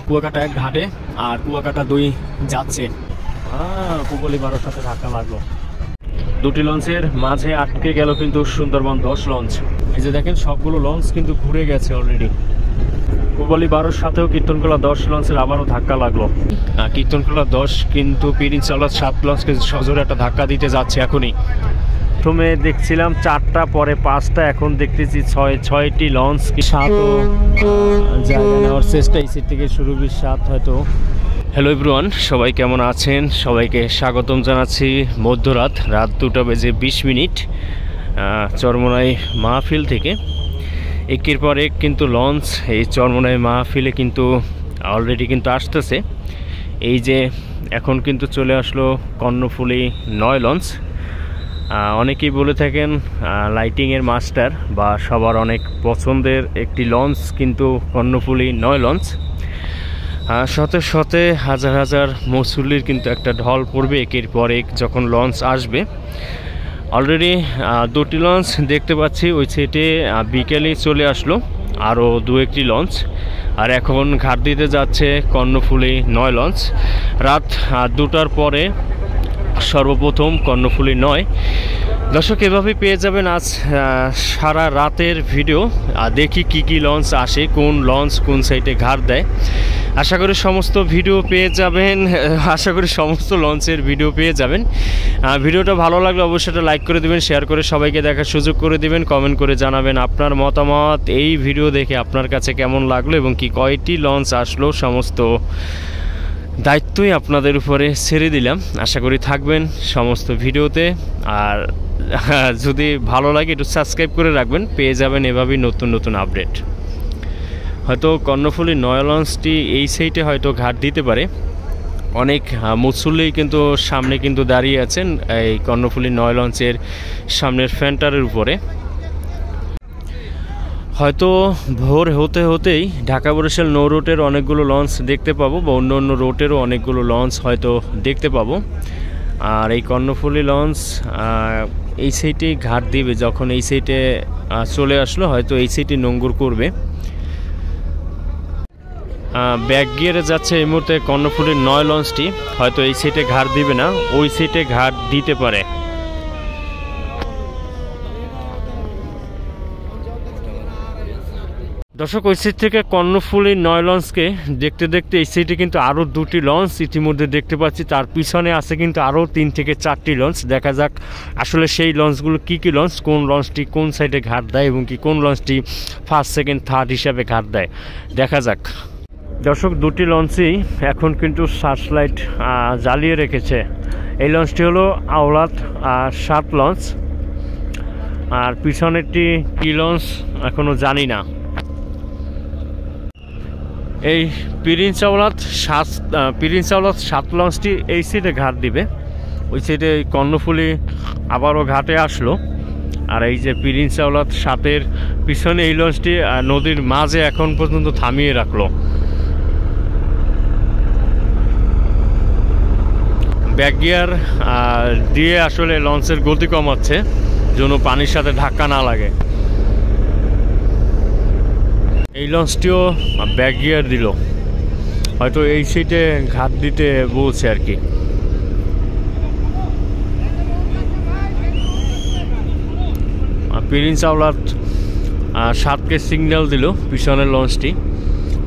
কুয়াকাটা 1 ঘাটে আর কুয়াকাটা 2 যাচ্ছে। কুবলি 12-র সাথে ধাক্কা লাগলো। দুটি লঞ্চের মাঝে আটকে গেল কিন্তু সুন্দরবন 10 লঞ্চ। এই যে দেখেন সবগুলো লঞ্চ কিন্তু ঘুরে গেছে অলরেডি। কুবলি 12-র সাথেও কীর্তনখোলা 10 লঞ্চের আবারও ধাক্কা লাগলো। কীর্তনখোলা 10 কিন্তু পিরিন চাওলাত 7 লঞ্চকে সজোরে একটা ধাক্কা দিতে যাচ্ছে এখনই। প্রথমে দেখছিলাম 4টা, পরে 5টা, এখন দেখতেছি 6টি লঞ্চ। 7ও জায়গা নেওয়ার চেষ্টা এই সিট থেকে শুরু, 7 হয়তো। হ্যালো এভরিওয়ান, সবাই কেমন আছেন? সবাইকে স্বাগতম জানাচ্ছি মধ্যরাত 2:20 চরমোনাই মাহফিল থেকে। একের পর এক কিন্তু লঞ্চ এই চরমোনাই মাহফিলে কিন্তু অলরেডি কিন্তু আসতেছে। এই যে এখন কিন্তু চলে আসলো কর্ণফুলী 9 লঞ্চ। অনেকেই বলে থাকেন লাইটিংয়ের মাস্টার বা সবার অনেক পছন্দের একটি লঞ্চ কিন্তু কর্ণফুলী 9 লঞ্চ। শতে শতে হাজার হাজার মুসল্লির কিন্তু একটা ঢল পড়বে একের পর এক যখন লঞ্চ আসবে। অলরেডি 2টি লঞ্চ দেখতে পাচ্ছি ওই সাইডে, বিকেলে চলে আসলো আরও 2-1টি লঞ্চ। আর এখন ঘাট দিতে যাচ্ছে কর্ণফুলী 9 লঞ্চ। রাত 2টার পরে সর্বপ্রথম কর্ণফুলী 9। দর্শক এভাবে পেয়ে যাবেন আজ সারা রাতের ভিডিও। দেখি কি লঞ্চ আসে, কোন লঞ্চ কোন সাইডে ঘাট দেয়। আশা করি সমস্ত ভিডিও পেয়ে যাবেন, আশা করি সমস্ত লঞ্চের ভিডিও পেয়ে যাবেন। ভিডিওটা ভালো লাগলে অবশ্যই একটা লাইক করে দেবেন, শেয়ার করে সবাইকে দেখার সুযোগ করে দেবেন, কমেন্ট করে জানাবেন আপনার মতামত। এই ভিডিও দেখে আপনার কাছে কেমন লাগলো এবং কি কয়টি লঞ্চ আসলো সমস্ত দায়িত্বই আপনাদের উপরে ছেড়ে দিলাম। আশা করি থাকবেন সমস্ত ভিডিওতে। আর যদি ভালো লাগে একটু সাবস্ক্রাইব করে রাখবেন, পেয়ে যাবেন এভাবেই নতুন নতুন আপডেট। হয়তো কর্ণফুলী 9 লঞ্চটি এই সাইডে হয়তো ঘাট দিতে পারে। অনেক মুসল্লি কিন্তু সামনে কিন্তু দাঁড়িয়ে আছেন এই কর্ণফুলী 9 লঞ্চের সামনের ফ্যান্টারের উপরে। হয়তো ভোর হতে হতেই ঢাকা বরিশাল নৌ রুটের অনেকগুলো লঞ্চ দেখতে পাবো বা অন্য অন্য রুটেরও অনেকগুলো লঞ্চ হয়তো দেখতে পাবো। আর এই কর্ণফুলী লঞ্চ এই সাইডেই ঘাট দিবে। যখন এই সাইডে চলে আসলো হয়তো এই সাইডে নোঙ্গর করবে। ব্যাক গিয়ারে যাচ্ছে এই মুহূর্তে কর্ণফুলী 9 লঞ্চটি। হয়তো এই সাইডে ঘাট দিবে না, ওই সাইডে ঘাট দিতে পারে। দর্শক ওই সাইড থেকে কর্ণফুলী 9 লঞ্চকে দেখতে দেখতে এই সাইডে কিন্তু আরও 2টি লঞ্চ ইতিমধ্যে দেখতে পাচ্ছি। তার পিছনে আছে কিন্তু আরও 3 থেকে 4টি লঞ্চ। দেখা যাক আসলে সেই লঞ্চগুলো কি লঞ্চ, কোন লঞ্চটি কোন সাইডে ঘাট দেয় এবং কি কোন লঞ্চটি ফার্স্ট সেকেন্ড থার্ড হিসাবে ঘাট দেয়, দেখা যাক। দর্শক 2টি লঞ্চই এখন কিন্তু সার্চ লাইট জ্বালিয়ে রেখেছে। এই লঞ্চটি হলো আওলাদ 7 লঞ্চ, আর পিছনেরটি কি লঞ্চ এখনও জানি না। এই পিরিন চাওলাত 7 লঞ্চটি এই সাইডে ঘাট দিবে। ওই সাইডে কর্ণফুলী আবারও ঘাটে আসলো। আর এই যে পিরিন চাওলাত 7-এর পিছনে এই লঞ্চটি নদীর মাঝে এখন পর্যন্ত থামিয়ে রাখলো। ব্যাক গিয়ার দিয়ে আসলে লঞ্চের গতি কমাচ্ছে যেন পানির সাথে ধাক্কা না লাগে। এই লঞ্চটিও ব্যাক গিয়ার দিল, হয়তো এই সাইডে ঘাট দিতে বলছে আর কি। পিরিন চাওলাত 7কে সিগন্যাল দিল পিছনের লঞ্চটি।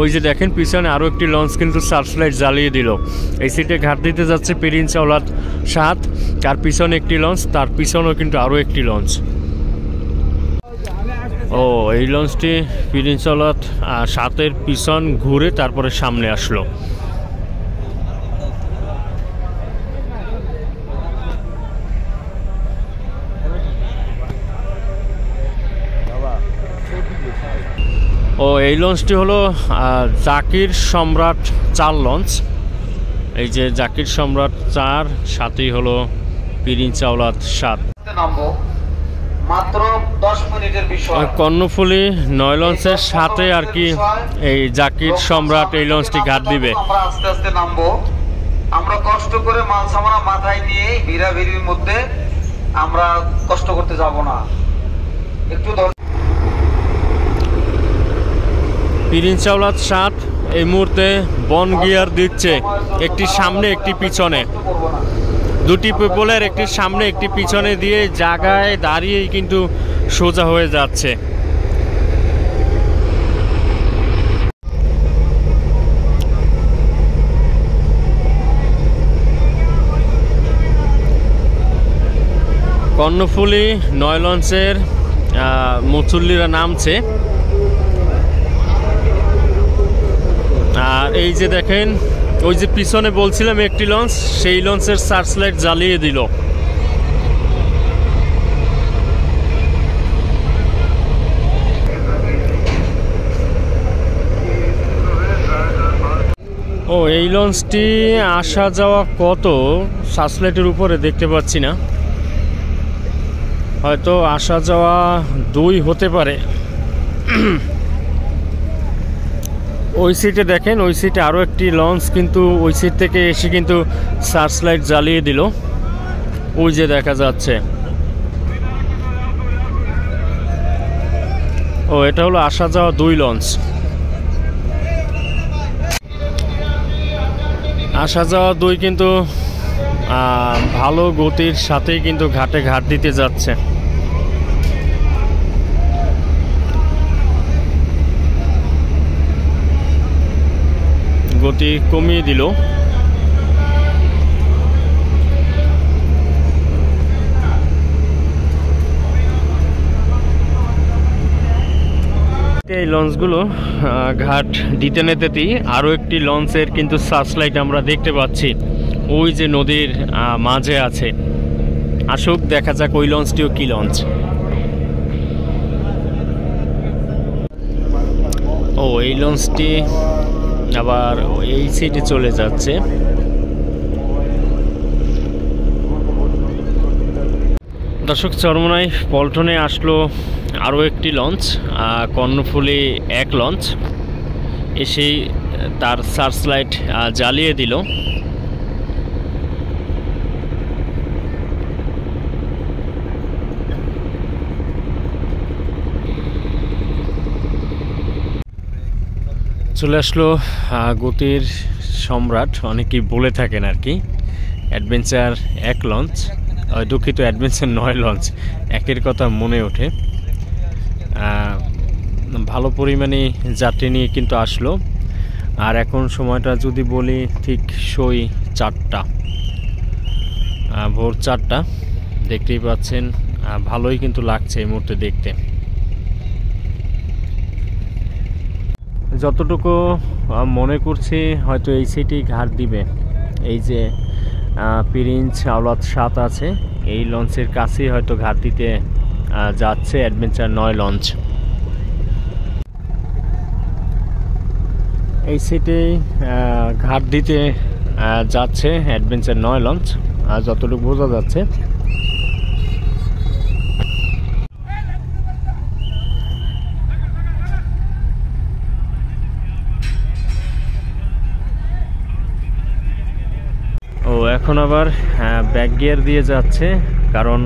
ওই যে দেখেন পিছনে আরও একটি লঞ্চ কিন্তু সার্চ লাইট জ্বালিয়ে দিল। এই সাইডে ঘাট দিতে যাচ্ছে পিরিন চাওলাত 7, তার পিছনে একটি লঞ্চ, তার পিছনেও কিন্তু আরও একটি লঞ্চ। ও এই লঞ্চটি পিরিন চাওলাত 7-এর পিছন ঘুরে তারপরে সামনে আসলো। ও এই লঞ্চটি হলো জাকির সম্রাট 4 লঞ্চ। এই যে জাকির সম্রাট 4, সাথেই হলো পিরিন চাওলাত 7। মাত্র 10 মিনিটের বিষয়। কর্ণফুলী 9 লঞ্চের সাথে আর কি এই জাকির সম্রাট এই লঞ্চটি ঘাট দিবে। আমরা আস্তে আস্তে নামবো। আমরা কষ্ট করে মাল সামানা মাথায় নিয়ে ভিড়াভিড়ির মধ্যে আমরা কষ্ট করতে যাব না। একটু পিরিন চাওলাত 7 এই মুহূর্তে বন গিয়ার দিচ্ছে, একটি সামনে একটি পিছনে, দুটি পিপলের একটি সামনে একটি পিছনে দিয়ে জায়গায় দাঁড়িয়েই কিন্তু সোজা হয়ে যাচ্ছে। কর্ণফুলী 9 লঞ্চের মুচল্লিরা নামছে। আর এই যে দেখেন, ওই যে পিছনে বলছিলাম একটি লঞ্চ, সেই লঞ্চের সার্চ লাইট জ্বালিয়ে দিল। ও, এই লঞ্চটি আসা যাওয়া কত সার্চ লাইটের উপরে দেখতে পাচ্ছি না, হয়তো আসা যাওয়া 2 হতে পারে। ওই সিটে দেখেন, ওই সিটে আরও একটি লঞ্চ কিন্তু ওই সিট থেকে এসে কিন্তু সার্চ লাইট জ্বালিয়ে দিল, ওই যে দেখা যাচ্ছে। ও, এটা হলো আসা যাওয়া 2 লঞ্চ। আসা যাওয়া 2 কিন্তু ভালো গতির সাথেই কিন্তু ঘাটে ঘাট দিতে যাচ্ছে। গতি কমিয়ে দিল। এই লঞ্চগুলো ঘাট দিতে নিতেই আরও একটি লঞ্চের কিন্তু সার্চ লাইট আমরা দেখতে পাচ্ছি, ওই যে নদীর মাঝে আছে। আসুক, দেখা যাক ওই লঞ্চটিও কি লঞ্চ। ও, এই লঞ্চটি আবার এই সিটে চলে যাচ্ছে। দর্শক, চরমোনাই পল্টনে আসলো আরও একটি লঞ্চ, কর্ণফুলী 1 লঞ্চ, এসেই তার সার্চ লাইট জ্বালিয়ে দিল। চলে আসলো গতির সম্রাট অনেকেই বলে থাকেন আর কি, অ্যাডভেঞ্চার 1 লঞ্চ, দুঃখিত, অ্যাডভেঞ্চার 9 লঞ্চ, একের কথা মনে ওঠে। ভালো পরিমাণে যাত্রী নিয়ে কিন্তু আসলো। আর এখন সময়টা যদি বলি, ঠিক সই 4টা, ভোর 4টা, দেখতেই পাচ্ছেন। ভালোই কিন্তু লাগছে এই মুহূর্তে দেখতে। যতটুকু মনে করছি হয়তো এই সিটি ঘাট দিবে। এই যে পিরিঞ্জ আওলাদ 7 আছে, এই লঞ্চের কাছেই হয়তো ঘাট দিতে যাচ্ছে অ্যাডভেঞ্চার 9 লঞ্চ। এই সিটেই ঘাট দিতে যাচ্ছে অ্যাডভেঞ্চার 9 লঞ্চ, যতটুকু বোঝা যাচ্ছে। ও, এখন আবার ব্যাক গিয়ার দিয়ে যাচ্ছে, কারণ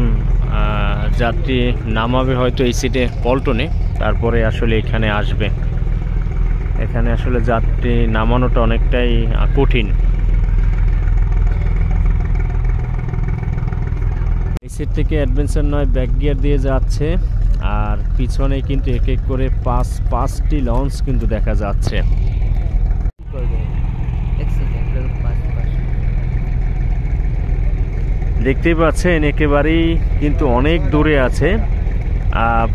যাত্রী নামাবে হয়তো এই সিটে পল্টনে, তারপরে আসলে এখানে আসবে। এখানে আসলে যাত্রী নামানোটা অনেকটাই কঠিন। এই সিট থেকে অ্যাডভেঞ্চার 9 ব্যাক গিয়ার দিয়ে যাচ্ছে, আর পিছনে কিন্তু এক এক করে 5টি লঞ্চ কিন্তু দেখা যাচ্ছে। দেখতেই পাচ্ছেন একেবারেই কিন্তু অনেক দূরে আছে।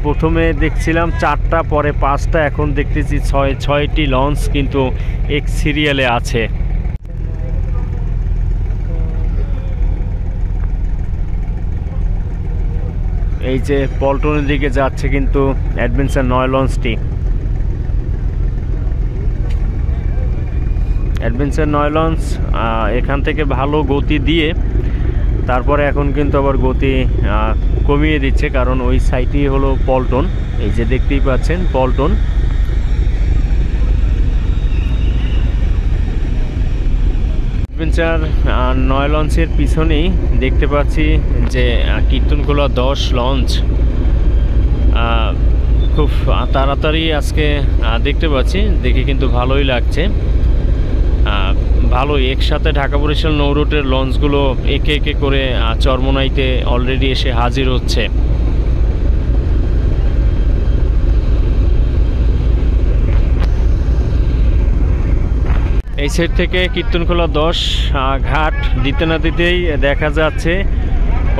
প্রথমে দেখছিলাম 4টা, পরে 5টা, এখন দেখতেছি 6টি লঞ্চ কিন্তু এক সিরিয়ালে আছে। এই যে পল্টনের দিকে যাচ্ছে কিন্তু অ্যাডভেঞ্চার 9 লঞ্চটি। অ্যাডভেঞ্চার 9 লঞ্চ এখান থেকে ভালো গতি দিয়ে তারপরে এখন কিন্তু আবার গতি কমিয়ে দিচ্ছে, কারণ ওই সাইটই হলো পল্টন। এই যে দেখতেই পাচ্ছেন পল্টন। অ্যাডভেঞ্চার 9 লঞ্চের পিছনেই দেখতে পাচ্ছি যে কীর্তনখোলা 10 লঞ্চ খুব তাড়াতাড়ি আজকে দেখতে পাচ্ছি, দেখে কিন্তু ভালোই লাগছে। ভালোই একসাথে ঢাকা বরিশাল নৌ রুটের লঞ্চগুলো একে একে করে চরমোনাইতে অলরেডি এসে হাজির হচ্ছে। এই সাইড থেকে কীর্তনখোলা 10 ঘাট দিতে না দিতেই দেখা যাচ্ছে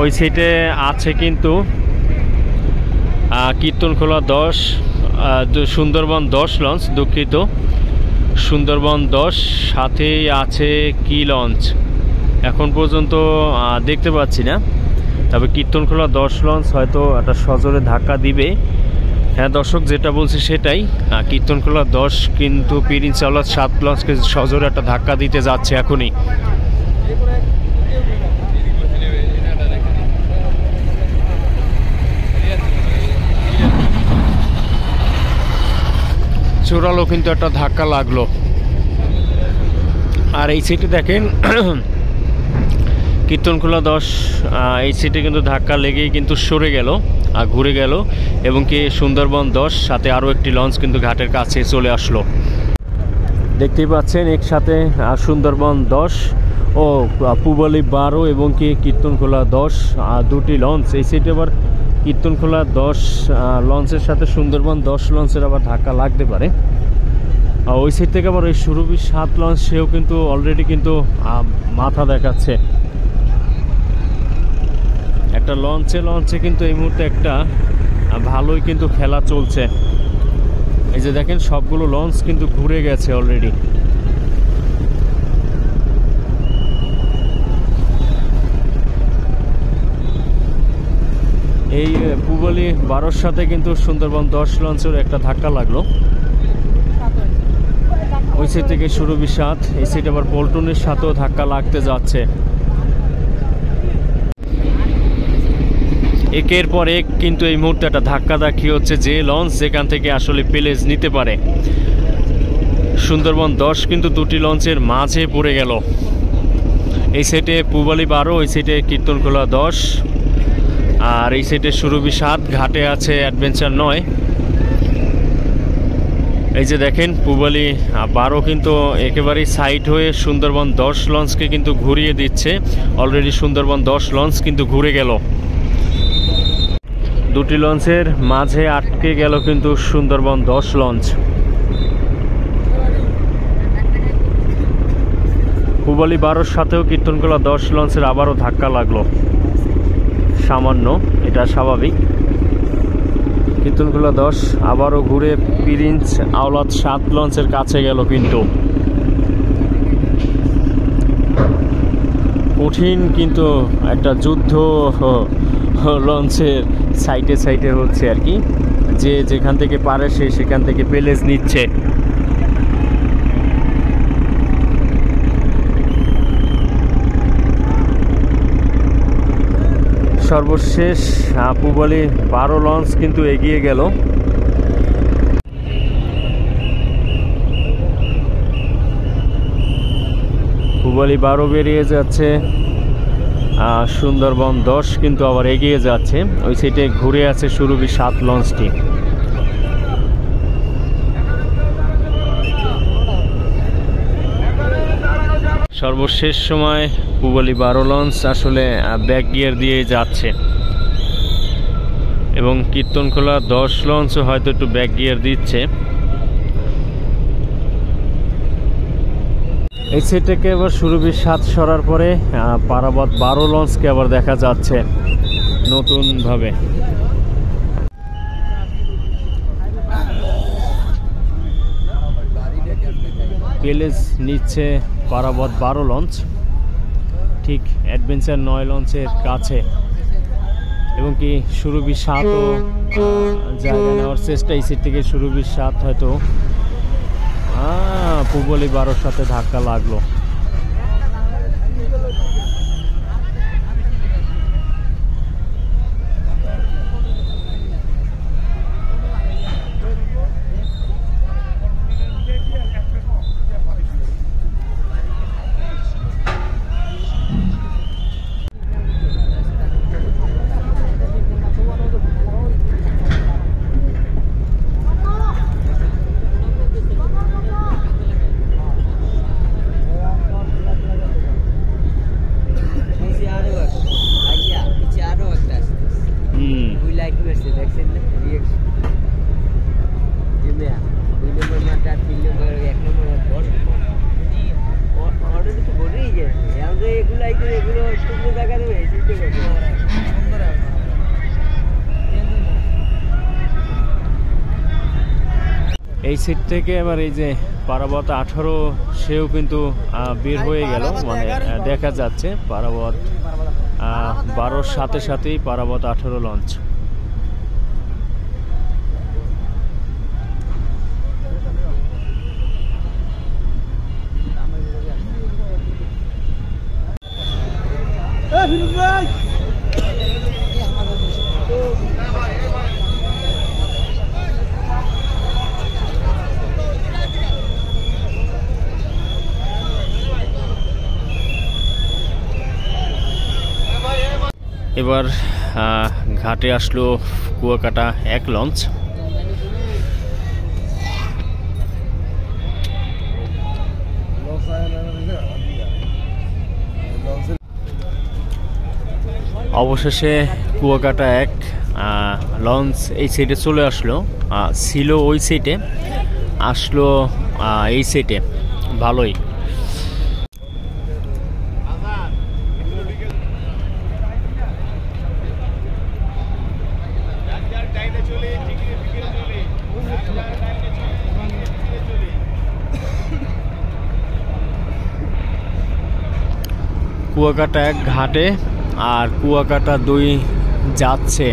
ওই সাইডে আছে কিন্তু কীর্তনখোলা 10, সুন্দরবন 10 লঞ্চ, দুঃখিত, সুন্দরবন 10, সাথেই আছে কি লঞ্চ এখন পর্যন্ত দেখতে পাচ্ছি না। তবে কীর্তনখোলা 10 লঞ্চ হয়তো একটা সজোরে ধাক্কা দিবে। হ্যাঁ দর্শক, যেটা বলছি সেটাই, কীর্তনখোলা 10 কিন্তু পিরিঞ্চ আওলাদ 7 লঞ্চকে সজোরে একটা ধাক্কা দিতে যাচ্ছে এখনই। চোরালো কিন্তু একটা ধাক্কা লাগলো। আর এই সিটে দেখেন কীর্তনখোলা 10 এই সিটে কিন্তু ধাক্কা লেগেই কিন্তু সরে গেল আর ঘুরে গেল, এবং কি সুন্দরবন 10 সাথে আরও একটি লঞ্চ কিন্তু ঘাটের কাছে চলে আসলো। দেখতেই পাচ্ছেন একসাথে সুন্দরবন 10 ও পূবালী 12 এবং কি কীর্তনখোলা 10 দুটি লঞ্চ। এই সিটে আবার কীর্তনখোলা 10 লঞ্চের সাথে সুন্দরবন 10 লঞ্চের আবার ধাক্কা লাগতে পারে। ওই সাইড থেকে আবার ওই সুরভি 7 লঞ্চ, সেও কিন্তু অলরেডি কিন্তু মাথা দেখাচ্ছে। একটা লঞ্চে কিন্তু এই মুহূর্তে একটা ভালোই কিন্তু খেলা চলছে। এই যে দেখেন সবগুলো লঞ্চ কিন্তু ঘুরে গেছে অলরেডি। এই পূবালী 12 সাথে কিন্তু সুন্দরবন 10 লঞ্চের একটা ধাক্কা লাগলো। ওই সাইড থেকে সুরভি 7, এই সাইড আবার পল্টনের সাথেও ধাক্কা লাগতে যাচ্ছে। একের পর এক কিন্তু এই মুহূর্তে একটা ধাক্কা ধাক্কি হচ্ছে, যে লঞ্চ যেখান থেকে আসলে প্লেজ নিতে পারে। সুন্দরবন 10 কিন্তু দুটি লঞ্চের মাঝে পড়ে গেল। এই সাইডে পূবালী 12, ওই সাইডে কীর্তনখোলা 10, আর এই সাইডে সুরভি 7, ঘাটে আছে অ্যাডভেঞ্চার 9। এই যে দেখেন পূবালী 12 কিন্তু একেবারেই সাইড হয়ে সুন্দরবন 10 লঞ্চকে কিন্তু ঘুরিয়ে দিচ্ছে। অলরেডি সুন্দরবন 10 লঞ্চ কিন্তু ঘুরে গেল। দুটি লঞ্চের মাঝে আটকে গেল কিন্তু সুন্দরবন 10 লঞ্চ। পূবালী 12 সাথেও কীর্তনখোলা 10 লঞ্চের আবারও ধাক্কা লাগলো, সামান্য, এটা স্বাভাবিক। কীর্তনখোলা 10 আবারও ঘুরে পিরিঞ্চ আওলাদ 7 লঞ্চের কাছে গেল। কিন্তু কঠিন কিন্তু একটা যুদ্ধ লঞ্চের সাইডে হচ্ছে আর কি, যে যেখান থেকে পারে সে সেখান থেকে প্লেজ নিচ্ছে। সর্বশেষ পূবালী 12 লঞ্চ কিন্তু এগিয়ে গেল। পূবালী 12 বেরিয়ে যাচ্ছে, সুন্দরবন 10 কিন্তু আবার এগিয়ে যাচ্ছে। ওই সাইডে ঘুরে আছে সুরভি 7 লঞ্চটি। সর্বশেষ সময় পূবালী 12 লঞ্চ আসলে ব্যাক গিয়ার দিয়ে যাচ্ছে, এবং কীর্তনখোলা 10 লঞ্চও হয়তো একটু ব্যাক গিয়ার দিচ্ছে। এই সাইড থেকে এবার সুরভি 7 সরার পরে পারাবত 12 লঞ্চকে আবার দেখা যাচ্ছে নতুনভাবে। প্লেজ নিচ্ছে পারাবত 12 লঞ্চ, ঠিক অ্যাডভেঞ্চার 9 লঞ্চের কাছে, এবং কি সুরভি 7ও জায়গা নেওয়ার চেষ্টা। এই সাইড থেকে সুরভি 7 হয়তো পূবালী 12 সাথে ধাক্কা লাগলো। সিট থেকে এবার এই যে পারাবত 18 সেও কিন্তু বের হয়ে গেল, মানে দেখা যাচ্ছে পারাবত 12-র সাথে সাথেই পারাবত 18 লঞ্চ। এবার ঘাটে আসলো কুয়াকাটা 1 লঞ্চ। অবশেষে কুয়াকাটা 1 লঞ্চ এই সাইডে চলে আসলো, ছিল ওই সাইডে, আসলো এই সাইডে, ভালোই। কুয়াকাটা 1 ঘাটে আর কুয়াকাটা 2 যাচ্ছে।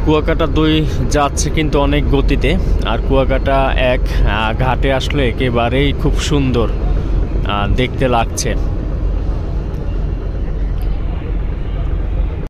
কুয়াকাটা 2 যাচ্ছে কিন্তু অনেক গতিতে, আর কুয়াকাটা 1 ঘাটে আসলে একেবারেই খুব সুন্দর দেখতে লাগছে।